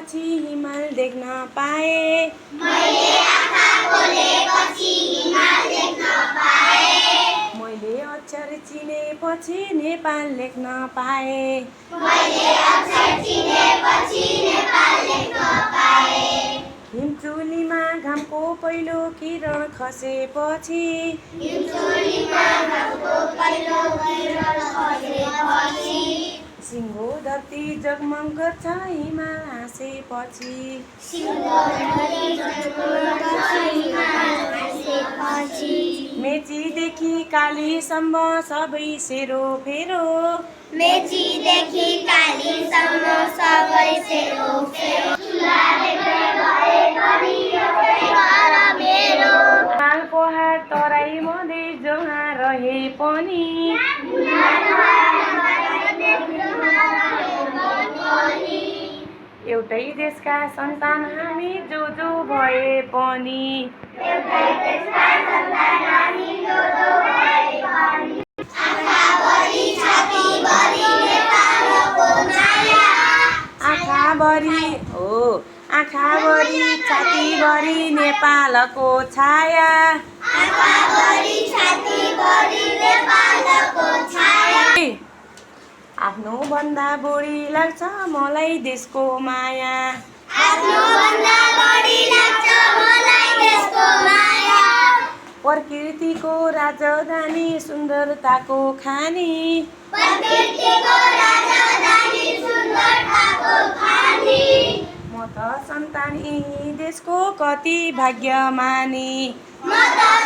खोलेपछि हिमाल देख्न पाएँ। मैले आँखा खोलेपछि हिमाल देख्न पाएँ। मैले अक्षर चिनेपछि नेपाल लेख्न पाएँ। मैले अक्षर चिनेपछि नेपाल लेख्न पाएँ। हिमचुलीमा घामको पहिलो किरण खसेपछि हिमचुलीमा घामको पहिलो किरण खसेपछि सिङ्गो धरती जगमग गर्छ हिमाल हाँसेपछि। सिङ्गो धरती जगमग गर्छ हिमाल हाँसेपछि। मेचीदेखि कालीसम्म सबै सेरोफेरो। मेचीदेखि कालीसम्म सबै सेरोफेरो। चुला देख्दै भए पनि एउटै घर मेरो। हिमाल पहाड तराई मधेस जहाँ रहे पनि एउटै देशका सन्तान हामी जो भए पनि। एउटै देशका सन्तान हामी जो भए पनि। आँखाभरि छातीभरि नेपालको माया। आँखाभरि छातीभरि नेपालको छाया। आँखाभरि छातीभरि नेपालको छाया। आफ्नो भन्दा बढी लाग्छ मलाई देशको माया। आफ्नोभन्दा बढी लाग्छ मलाई देशको माया। प्रकृतिको राजधानी सुन्दरताको खानी। प्रकृतिको राजधानी सुन्दरताको खानी। म त सन्तान यही देशको कति भाग्यमानी। म त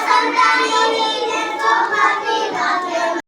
सन्तान यही देशको कति भाग्यमानी।